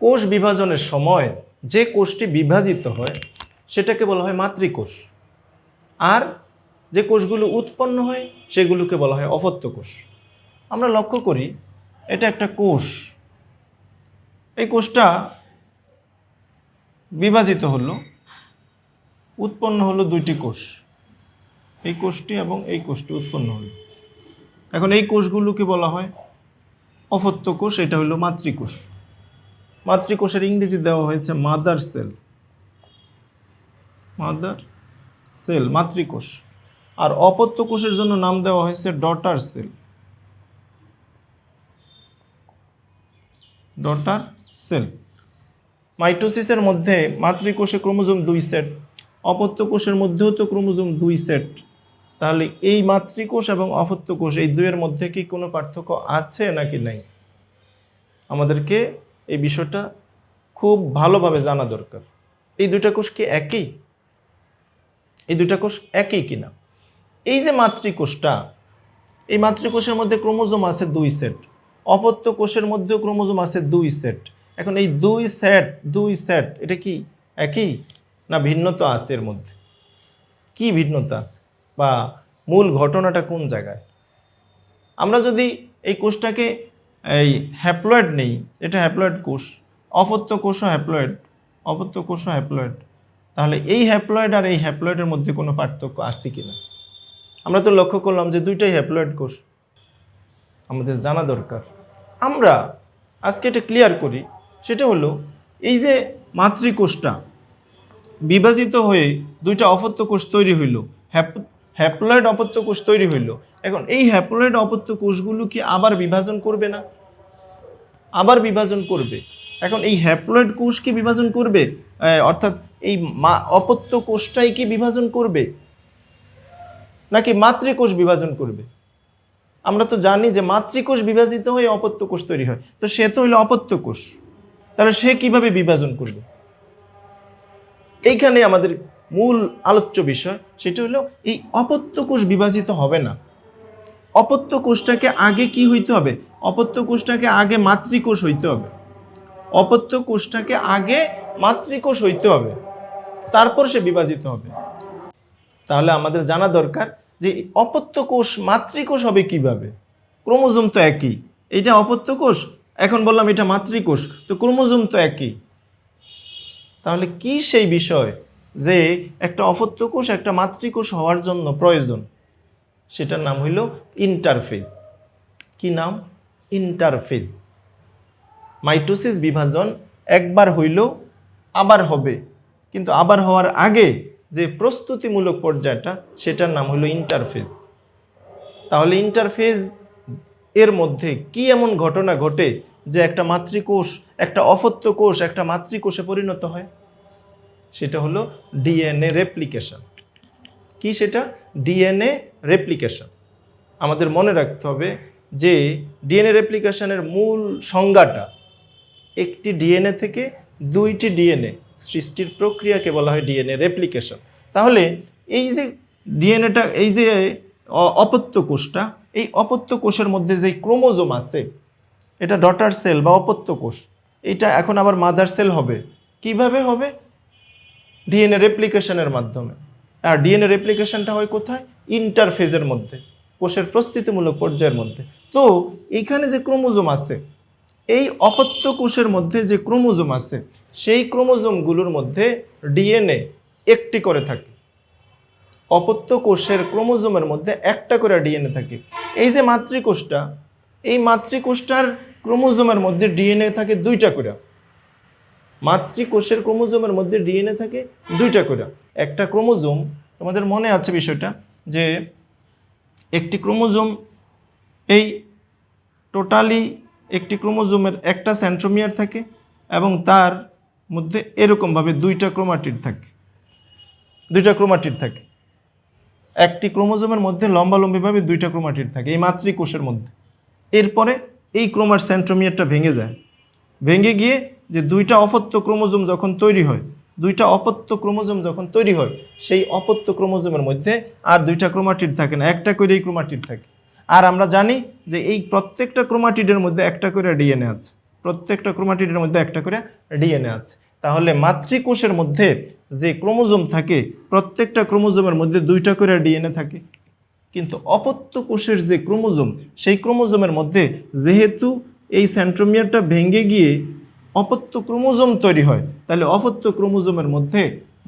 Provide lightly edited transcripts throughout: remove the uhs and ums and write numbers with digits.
কোষ বিভাজনের সময় যে কোষটি বিভাজিত হয় সেটাকে বলা হয় মাতৃকোষ, আর যে কোষগুলো উৎপন্ন হয় সেগুলোকে বলা হয় অপত্য কোষ। আমরা লক্ষ্য করি এটা একটা কোষ, এই কোষটা বিভাজিত হলো, উৎপন্ন হলো দুইটি কোষ, এই কোষটি এবং এই কোষটি উৎপন্ন হলো। এখন এই কোষগুলোকে বলা হয় অপত্য কোষ, এটা হলো মাতৃকোষ। মাতৃকোষের ইংরেজি দেওয়া হয়েছে মাদার সেল, মাদার সেল মাতৃকোষ। আর অপত্য কোষের জন্য নাম দেওয়া হয়েছে ডটার সেল, ডটার সেল। মাইটোসিসের মধ্যে মাতৃকোষে ক্রোমোজোম 2 সেট, অপত্য কোষের মধ্যেও তো ক্রোমোজোম 2 সেট। তাহলে এই মাতৃকোষ এবং অপত্য কোষ এই দুইয়ের মধ্যে কি কোনো পার্থক্য আছে নাকি নাই? আমাদেরকে এই বিষয়টা খুব ভালোভাবে জানা দরকার। এই দুইটা কোষ কি একই? এই দুইটা কোষ একই কিনা? এই যে মাতৃকোষটা, এই মাতৃকোষের মধ্যে ক্রোমোজোম আছে 2 সেট, অপত্য কোষের মধ্যেও ক্রোমোজোম আছে 2 সেট। এখন এই 2 সেট এটা কি একই না ভিন্নতা আছে এর মধ্যে? কি ভিন্নতা আছে বা মূল ঘটনাটা কোন জায়গায়? আমরা যদি এই কোষটাকে এই হ্যাপ্লয়েড নেই, এটা হ্যাপ্লয়েড কোষ, অপত্য কোষও হ্যাপ্লয়েড, অপত্য কোষও হ্যাপ্লয়েড, তাহলে এই হ্যাপ্লয়েড আর এই হ্যাপ্লয়েডের মধ্যে কোনো পার্থক্য আছে কিনা? আমরা তো লক্ষ্য করলাম যে দুইটাই হ্যাপ্লয়েড কোষ, আমাদের জানা দরকার। আমরা আজকে এটা ক্লিয়ার করি, সেটা হলো এই যে মাতৃকোষটা বিভাজিত হয়ে দুইটা অপত্য কোষ তৈরি হইল, হ্যাপ্লয়েড অপত্য কোষ তৈরি হইল। এখন এই হ্যাপ্লয়েড অপত্য কোষগুলো কি আবার বিভাজন করবে না? আবার বিভাজন করবে। এখন এই হ্যাপ্লয়েড কোষ কি বিভাজন করবে, অর্থাৎ এই অপত্য কোষটাই কি বিভাজন করবে নাকি মাতৃকোষ বিভাজন করবে? আমরা তো জানি যে মাতৃকোষ বিভাজিত হয়ে অপত্য কোষ তৈরি হয়, তো সে তো হইল অপত্য কোষ, তাহলে সে কিভাবে বিভাজন করবে? এইখানে আমাদের মূল আলোচ্য বিষয়, সেটা হলো এই অপত্য কোষ বিভাজিত হবে না। অপত্য কোষটাকে আগে কি হইতে হবে? অপত্য কোষটাকে আগে মাতৃকোষ হইতে হবে, অপত্য কোষটাকে আগে মাতৃকোষ হইতে হবে, তারপর সে বিভাজিত হবে। তাহলে আমাদের জানা দরকার যে অপত্য কোষ মাতৃকোষ হবে কিভাবে? ক্রোমোজোম তো একই, এটা অপত্য কোষ, এখন বললাম এটা মাতৃকোষ, তো ক্রোমোজোম তো একই। তাহলে কি সেই বিষয় যে একটা অপত্য কোষ একটা মাতৃকোষ হওয়ার জন্য প্রয়োজন? সেটার নাম হইল ইন্টারফেজ। কি নাম? ইন্টারফেজ। মাইটোসিস বিভাজন একবার হইল, আবার হবে, কিন্তু আবার হওয়ার আগে যে প্রস্তুতিমূলক পর্যায়টা, সেটার নাম হইল ইন্টারফেজ। তাহলে ইন্টারফেজ এর মধ্যে কি এমন ঘটনা ঘটে যে একটা মাতৃকোষ একটা অপত্য কোষ একটা মাতৃকোষে পরিণত হয়? সেটা হলো ডিএনএ রেপ্লিকেশন। কি সেটা? DNA replication. আমাদের মনে রাখতে হবে যে ডিএনএ রেপ্লিকেশনের মূল সংজ্ঞাটা, একটি ডিএনএ থেকে দুইটি ডিএনএ সৃষ্টির প্রক্রিয়াকে বলা হয় ডিএনএ রেপ্লিকেশন। তাহলে এই যে ডিএনএটা, এই যে অপত্য কোষটা, এই অপত্য কোষের মধ্যে যে ক্রোমোজোম আছে, এটা ডটার সেল বা অপত্য কোষ, এটা এখন আবার মাদার সেল হবে। কিভাবে হবে? ডিএনএ রেপ্লিকেশনের মাধ্যমে। আর ডিএনএ রেপ্লিকেশনটা হয় কোথায়? ইন্টারফেজের মধ্যে, কোষের প্রস্তুতিমূলক পর্যায়ের মধ্যে। তো এইখানে যে ক্রোমোজোম আছে, এই অপত্য কোষের মধ্যে যে ক্রোমোজোম আছে, সেই ক্রোমোজোমগুলোর মধ্যে ডিএনএ একটি করে থাকে। অপত্য কোষের ক্রোমোজোমের মধ্যে একটা করে ডিএনএ থাকে। এই যে মাতৃকোষটা, এই মাতৃকোষটার ক্রোমোজোমের মধ্যে ডিএনএ থাকে 2টা করে। মাতৃকোষের ক্রোমোজোমের মধ্যে ডিএনএ থাকে 2টা করে। একটা ক্রোমোজোম, তোমাদের মনে আছে বিষয়টা, যে একটি ক্রোমোজোম, এই টোটালি একটি ক্রোমোজোমের একটা সেন্ট্রোমিয়ার থাকে এবং তার মধ্যে এরকমভাবে 2টা ক্রোমাটিড থাকে, 2টা ক্রোমাটিড থাকে। একটি ক্রোমোজোমের মধ্যে লম্বালম্বিভাবে 2টা ক্রোমাটিড থাকে এই মাতৃকোষের মধ্যে। এরপরে এই ক্রোমার সেন্ট্রোমিয়ারটা ভেঙে যায়, ভেঙে গিয়ে যে 2টা অপত্য ক্রোমোজোম যখন তৈরি হয়, 2টা অপত্য ক্রোমোজোম যখন তৈরি হয়, সেই অপত্য ক্রোমোজোমের মধ্যে আর 2টা ক্রোমাটিড থাকে না, একটা করে এই ক্রোমাটিড থাকে। আর আমরা জানি যে এই প্রত্যেকটা ক্রোমাটিডের মধ্যে একটা করে ডিএনএ আছে। প্রত্যেকটা ক্রোমাটিডের মধ্যে একটা করে ডিএনএ আছে। তাহলে মাতৃকোষের মধ্যে যে ক্রোমোজোম থাকে প্রত্যেকটা ক্রোমোজোমের মধ্যে 2টা করে ডিএনএ থাকে। কিন্তু অপত্য কোষের যে ক্রোমোজোম সেই ক্রোমোজোমের মধ্যে যেহেতু এই সেন্ট্রোমিয়ারটা ভেঙে গিয়ে অপত্য ক্রোমোজোম তৈরি হয়, তাহলে অপত্য ক্রোমোজোমের মধ্যে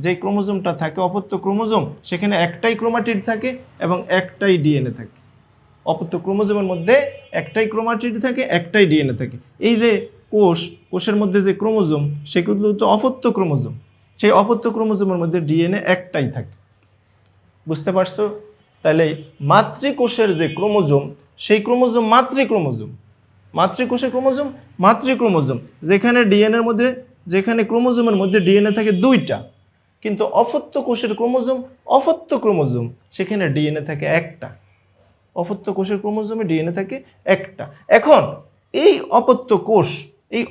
যে ক্রোমোজোমটা থাকে অপত্য ক্রোমোজোম, সেখানে একটাই ক্রোমাটিড থাকে এবং একটাই ডিএনএ থাকে। অপত্য ক্রোমোজোমের মধ্যে একটাই ক্রোমাটিড থাকে, একটাই ডিএনএ থাকে। এই যে কোষের মধ্যে যে ক্রোমোজোম সেগুলো তো অপত্য ক্রোমোজোম, সেই অপত্য ক্রোমোজোমের মধ্যে ডিএনএ একটাই থাকে। বুঝতে পারছো? তাহলে মাতৃকোষের যে ক্রোমোজোম সেই ক্রোমোজোম মাতৃকোষের ক্রোমোজোম মাতৃক্রোমোজোম, যেখানে ডিএনএর মধ্যে যেখানে ক্রোমোজোমের মধ্যে ডিএনএ থাকে 2টা, কিন্তু অপত্য কোষের ক্রোমোজোম অপত্য ক্রোমোজোম, সেখানে ডিএনএ থাকে একটা। অপত্য কোষের ক্রোমোজোমে ডিএনএ থাকে একটা। এখন এই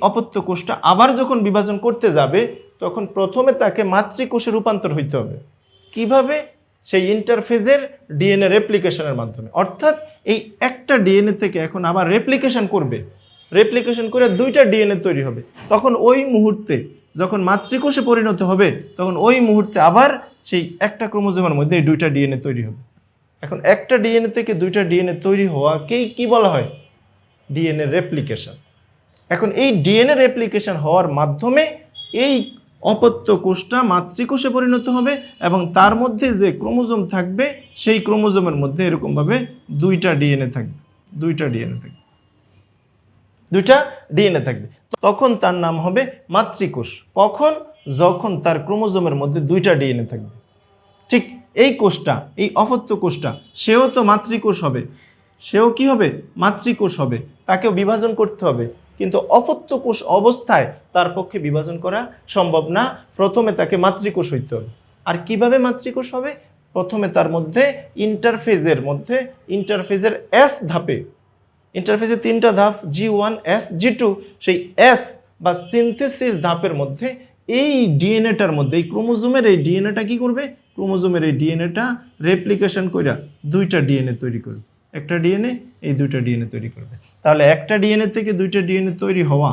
অপত্য কোষটা আবার যখন বিভাজন করতে যাবে তখন প্রথমে তাকে মাতৃকোষে রূপান্তর হইতে হবে। কিভাবে? সেই ইন্টারফেজের ডিএনএ রেপ্লিকেশনের মাধ্যমে। অর্থাৎ এই একটা ডিএনএ থেকে এখন আবার রেপ্লিকেশন করে 2টা ডিএনএ তৈরি হবে। তখন ওই মুহূর্তে যখন মাতৃকোষে পরিণত হবে তখন ওই মুহূর্তে আবার সেই একটা ক্রোমোজোমের মধ্যে 2টা ডিএনএ তৈরি হবে। এখন একটা ডিএনএ থেকে 2টা ডিএনএ তৈরি হওয়াকেই কি বলা হয়? DNA replication. এখন এই ডিএনএ রেপ্লিকেশন হওয়ার মাধ্যমে এই অপত্য কোষটা মাতৃকোষে পরিণত হবে এবং তার মধ্যে যে ক্রোমোজোম থাকবে সেই ক্রোমোজোমের মধ্যে এরকমভাবে 2টা ডিএনএ থাকবে। 2টা ডিএনএ থাকবে। তখন তার নাম হবে মাতৃকোষ। কখন? যখন তার ক্রোমোজোমের মধ্যে 2টা ডিএনএ থাকবে। ঠিক এই কোষটা, এই অপত্য কোষটা, সেও তো মাতৃকোষ হবে। সেও কি হবে? মাতৃকোষ হবে। তাকেও বিভাজন করতে হবে, কিন্তু অপত্য কোষ অবস্থায় তার পক্ষে বিভাজন করা সম্ভব না। প্রথমে তাকে মাতৃকোষ হইতে হবে। আর কিভাবে মাতৃকোষ হবে? প্রথমে তার মধ্যে ইন্টারফেজের ইন্টারফেজের 3টা ধাপ, G1, S, G2, সেই S বা সিনথেসিস ধাপের মধ্যে এই ডিএনএটার মধ্যে এই ক্রোমোজোমের এই ডিএনএটা কি করবে? ক্রোমোজোমের এই ডিএনএটা রেপ্লিকেশন কইরা 2টা ডিএনএ তৈরি করবে। একটা ডিএনএ, এই 2টা ডিএনএ তৈরি করবে। তাহলে একটা ডিএনএ থেকে 2টা ডিএনএ তৈরি হওয়া,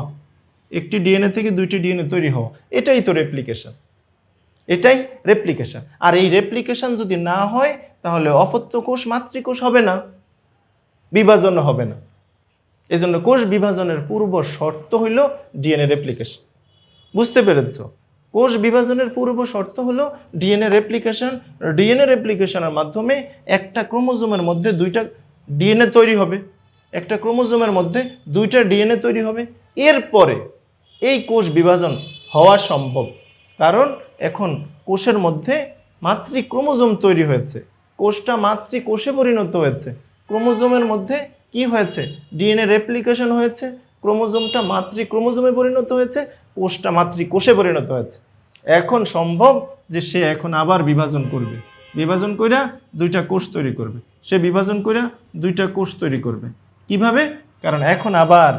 একটি ডিএনএ থেকে 2টি ডিএনএ তৈরি হওয়া, এটাই তো রেপ্লিকেশন। আর এই রেপ্লিকেশন যদি না হয় তাহলে অপত্য কোষ মাতৃকোষ হবে না, বিভাজন হবে না। এজন্য কোষ বিভাজনের পূর্ব শর্ত হইল ডিএনএ রেপ্লিকেশন। বুঝতে পেরেছো? কোষ বিভাজনের পূর্ব শর্ত হলো ডিএনএ রেপ্লিকেশন। ডিএনএ রেপ্লিকেশনের মাধ্যমে একটা ক্রোমোজোমের মধ্যে 2টা ডিএনএ তৈরি হবে। একটা ক্রোমোজোমের মধ্যে 2টা ডিএনএ তৈরি হবে। এরপরে এই কোষ বিভাজন হওয়া সম্ভব, কারণ এখন কোষের মধ্যে মাতৃক্রোমোজোম তৈরি হয়েছে। কোষটা মাতৃকোষে পরিণত হয়েছে। ক্রোমোজোমের মধ্যে কি হয়েছে? ডিএনএ রেপ্লিকেশন হয়েছে। ক্রোমোজোমটা মাতৃক্রোমোজোমে পরিণত হয়েছে, কোষটা মাতৃকোষে পরিণত হয়েছে। এখন সম্ভব যে সে এখন আবার বিভাজন করবে। বিভাজন কইরা 2টা কোষ তৈরি করবে। সে বিভাজন কইরা 2টা কোষ তৈরি করবে। কিভাবে? কারণ এখন আবার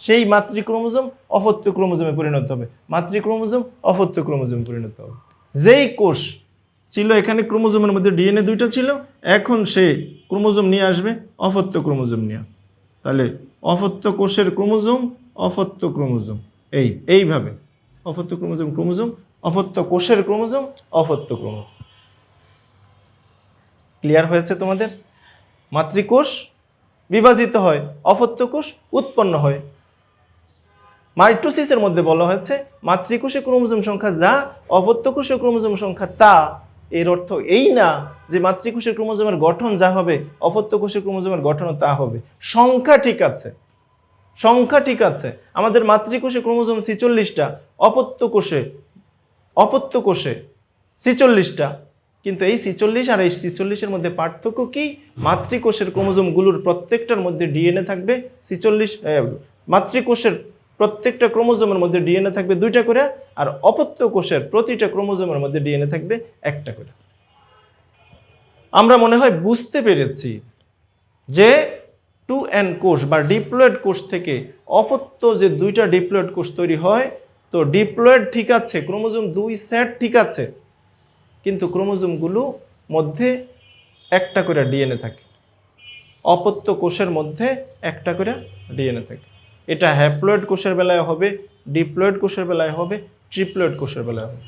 সেই মাতৃক্রোমোজোম অপত্য ক্রোমোজোমে পরিণত হবে, মাতৃক্রোমোজোম অপত্য ক্রোমোজোমে পরিণত হবে। যেই কোষ ছিল এখানে ক্রোমোজোমের মধ্যে ডিএনএ 2টা ছিল, এখন সে ক্রোমোজোম নিয়ে আসবে অপত্য ক্রোমোজোম নিয়ে। তাহলে অপত্য কোষের ক্রোমোজোম, অপত্য ক্রোমোজোম, এইভাবে অপত্য ক্রোমোজোম, অপত্য কোষের ক্রোমোজোম, অপত্য ক্রোমোজোম। ক্লিয়ার হয়েছে তোমাদের? মাতৃকোষ বিভাজিত হয়, অপত্য কোষ উৎপন্ন হয়। মাইটোসিসের মধ্যে বলা হয়েছে মাতৃকোষে ক্রোমোজোম সংখ্যা যা, অপত্য কোষে ক্রোমোজোম সংখ্যা তা। এর অর্থ এই না যে মাতৃকোষের ক্রোমোজোমের গঠন যা হবে অপত্য কোষের ক্রোমোজোমের গঠনও তা হবে। সংখ্যা ঠিক আছে। আমাদের মাতৃকোষে ক্রোমোজোম 46টা, অপত্য কোষে 46টা। কিন্তু এই 46 আর এই 46-এর মধ্যে পার্থক্য কি? মাতৃকোষের ক্রোমোজোমগুলোর প্রত্যেকটার মধ্যে ডিএনএ থাকবে 46। মাতৃকোষের প্রত্যেকটা ক্রোমোজোমের মধ্যে ডিএনএ থাকবে 2টা করে, আর অপত্য কোষের প্রতিটা ক্রোমোজোমের মধ্যে ডিএনএ থাকবে 1টা করে। আমরা মনে হয় বুঝতে পেরেছি যে 2n কোষ বা ডিপ্লয়েড কোষ থেকে অপত্য যে 2টা ডিপ্লয়েড কোষ তৈরি হয়, তো ডিপ্লয়েড ঠিক আছে, ক্রোমোজোম 2 সেট ঠিক আছে, কিন্তু ক্রোমোজোমগুলো মধ্যে 1টা করে ডিএনএ থাকে। অপত্য কোষের মধ্যে 1টা করে ডিএনএ থাকে। এটা হ্যাপ্লয়েড কোষের বেলায় হবে, ডিপ্লয়েড কোষের বেলায় হবে, ট্রিপ্লয়েড কোষের বেলায় হবে।